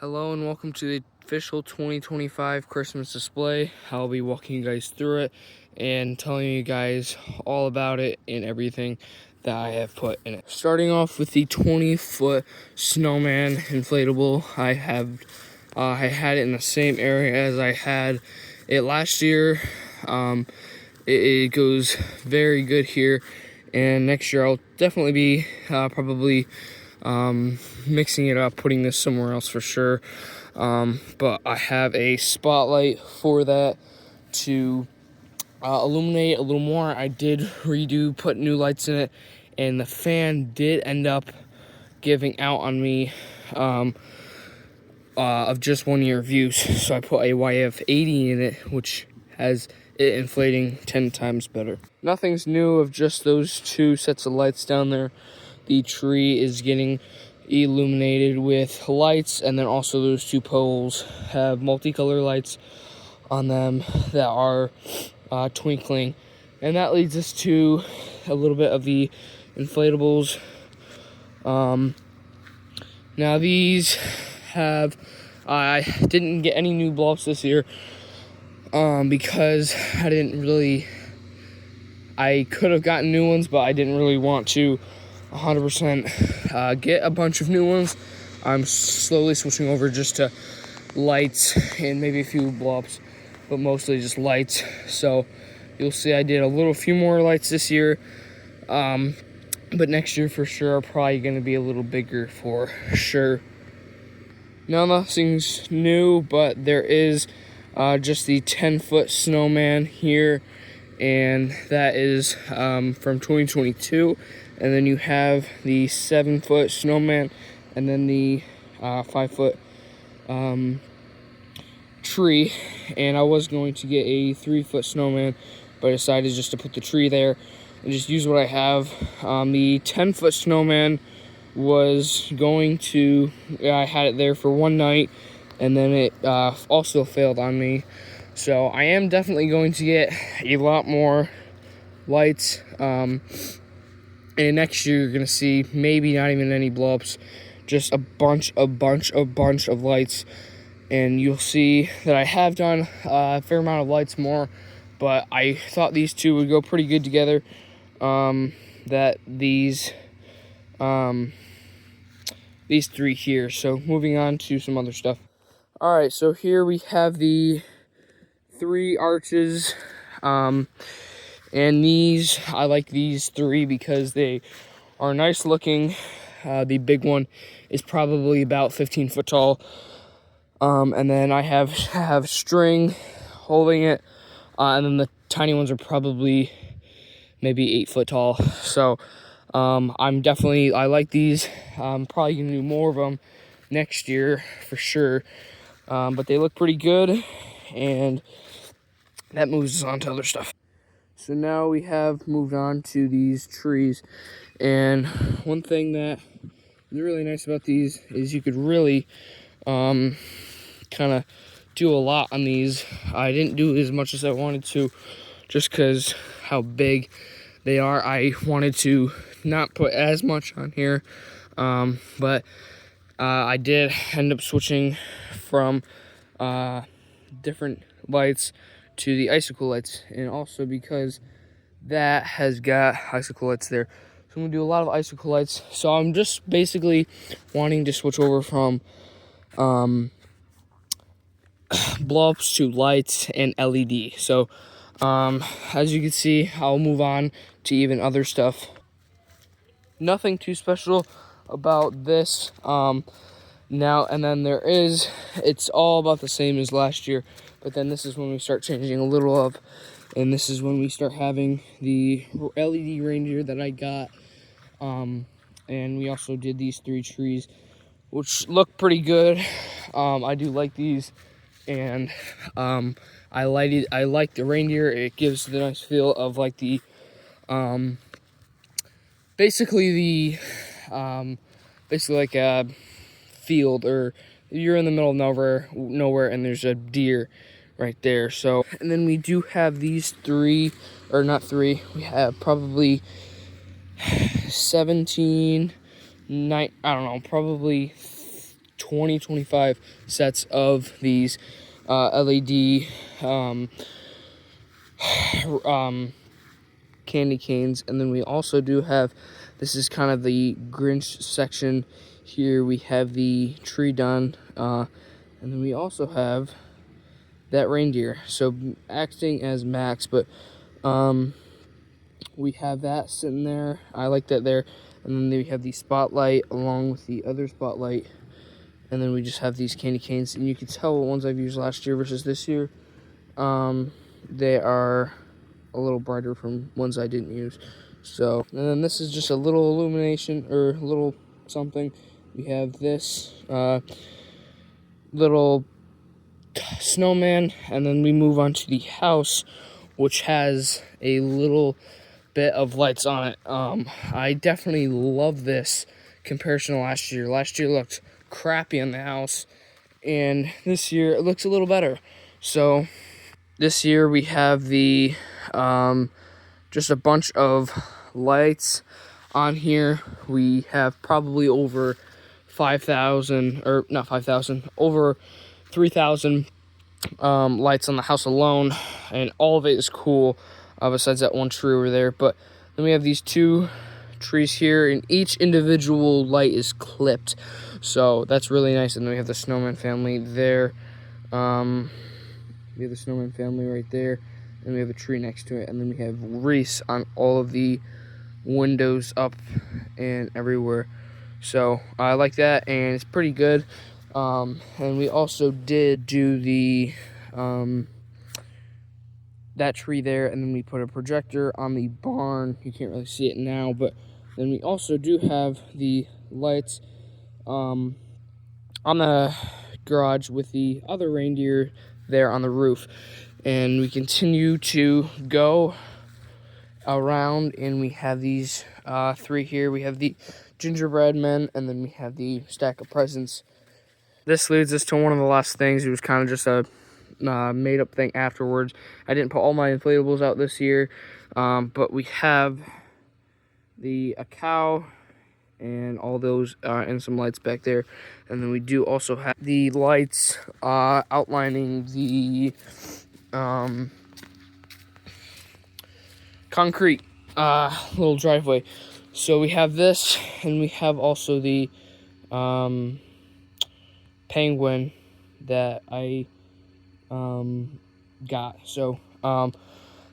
Hello and welcome to the official 2025 Christmas display. I'll be walking you guys through it and telling you guys all about it and everything that I have put in it. Starting off with the 20-foot snowman inflatable. I had it in the same area as I had it last year. It goes very good here, and next year I'll definitely be probably mixing it up, putting this somewhere else for sure. But I have a spotlight for that to illuminate a little more. I did put new lights in it, and the fan did end up giving out on me of just 1 year views. So I put a YF80 in it, which has it inflating 10 times better. Nothing's new of just those two sets of lights down there. The tree is getting illuminated with lights, and then also those two poles have multicolor lights on them that are twinkling. And that leads us to a little bit of the inflatables. Now these have, I didn't get any new blow-ups this year because I could have gotten new ones, but I didn't really want to 100% get a bunch of new ones. I'm slowly switching over just to lights and maybe a few blow-ups, but mostly just lights. So you'll see I did a few more lights this year, but next year for sure are probably going to be a little bigger for sure. Now nothing's new, but there is just the 10-foot snowman here, and that is from 2022. And then you have the 7-foot snowman, and then the 5-foot tree. And I was going to get a 3-foot snowman, but I decided just to put the tree there and just use what I have. The 10-foot snowman was going to, I had it there for one night, and then it also failed on me. So I am definitely going to get a lot more lights. And next year you're gonna see maybe not even any blow-ups, just a bunch of lights. And you'll see that I have done a fair amount of lights more, but I thought these two would go pretty good together. These three here. So moving on to some other stuff. All right, so here we have the 3 arches. And these, I like these 3 because they are nice looking. The big one is probably about 15 foot tall. And then I have string holding it. And then the tiny ones are probably maybe 8 foot tall. So I like these. I'm probably gonna do more of them next year for sure. But they look pretty good, and that moves us on to other stuff. So now we have moved on to these trees, and one thing that is really nice about these is you could really kind of do a lot on these. I didn't do as much as I wanted to just because how big they are. I wanted to not put as much on here, but I did end up switching from different lights to the icicle lights, and also because that has got icicle lights there. So I'm gonna do a lot of icicle lights. So I'm just basically wanting to switch over from blow-ups to lights and LED. So as you can see, I'll move on to even other stuff. Nothing too special about this now, and then it's all about the same as last year, but then this is when we start changing a little up, and this is when we start having the LED reindeer that I got, and we also did these 3 trees, which look pretty good. I do like these, and I like the reindeer. It gives the nice feel of like the basically like a field, or you're in the middle of nowhere and there's a deer right there. So, and then we do have these 3, or not 3, we have probably 17, I don't know, probably 25 sets of these LED candy canes. And then we also do have, this is kind of the Grinch section here. We have the tree done, and then we also have that reindeer, so acting as Max. But we have that sitting there. I like that there. And then we have the spotlight along with the other spotlight. And then we just have these candy canes. And you can tell what ones I've used last year versus this year. They are a little brighter from ones I didn't use. So, and then this is just a little illumination, or a little something. We have this little snowman. And then we move on to the house, which has a little bit of lights on it. I definitely love this comparison to last year. Last year looked crappy on the house, and this year it looks a little better. So this year we have the just a bunch of lights on here. We have probably over 5,000, or not 5,000, over 3,000 lights on the house alone, and all of it is cool, besides that one tree over there. But then we have these two trees here, and each individual light is clipped, so that's really nice. And then we have the snowman family there. We have the snowman family right there, and we have a tree next to it, and then we have wreaths on all of the windows up and everywhere. So I like that, and it's pretty good. And we also did do the that tree there, and then we put a projector on the barn. You can't really see it now, but then we also do have the lights on the garage with the other reindeer there on the roof. And we continue to go around, and we have these three here. We have the gingerbread men, and then we have the stack of presents. This leads us to one of the last things. It was kind of just a made up thing afterwards. I didn't put all my inflatables out this year, but we have a cow and all those, and some lights back there. And then we do also have the lights outlining the concrete little driveway. So we have this, and we have also the penguin that I got. So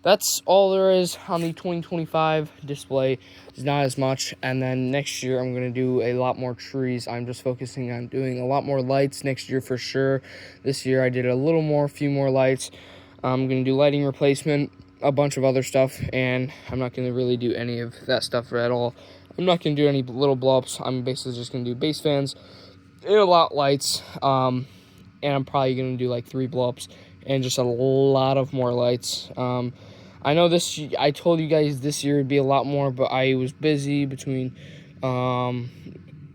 that's all there is on the 2025 display. It's not as much. And then next year I'm going to do a lot more trees. I'm just focusing on doing a lot more lights next year for sure. This year I did a few more lights. I'm going to do lighting replacement, a bunch of other stuff, and I'm not going to really do any of that stuff at all. I'm not going to do any little blow-ups. I'm basically just going to do base fans and a lot lights, and I'm probably going to do like 3 blow-ups and just a lot of more lights. I know I told you guys this year would be a lot more, but I was busy between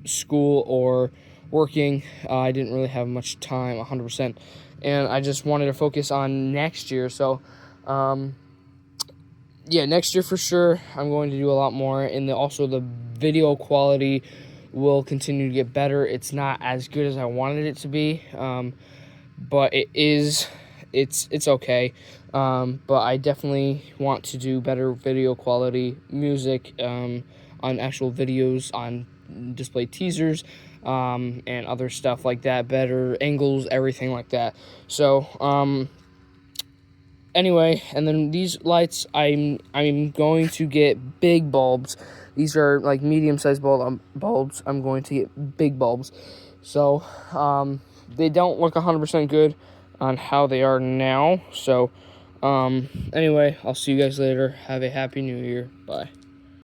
school or working. I didn't really have much time, 100%, and I just wanted to focus on next year. So yeah, next year for sure I'm going to do a lot more, and also the video quality will continue to get better. It's not as good as I wanted it to be, but it's okay. But I definitely want to do better video quality, music, on actual videos, on display teasers, and other stuff like that, better angles, everything like that. So anyway, and then these lights, I'm going to get big bulbs. These are like medium-sized bulbs. I'm going to get big bulbs. So they don't look 100% good on how they are now. So anyway, I'll see you guys later. Have a happy new year. Bye.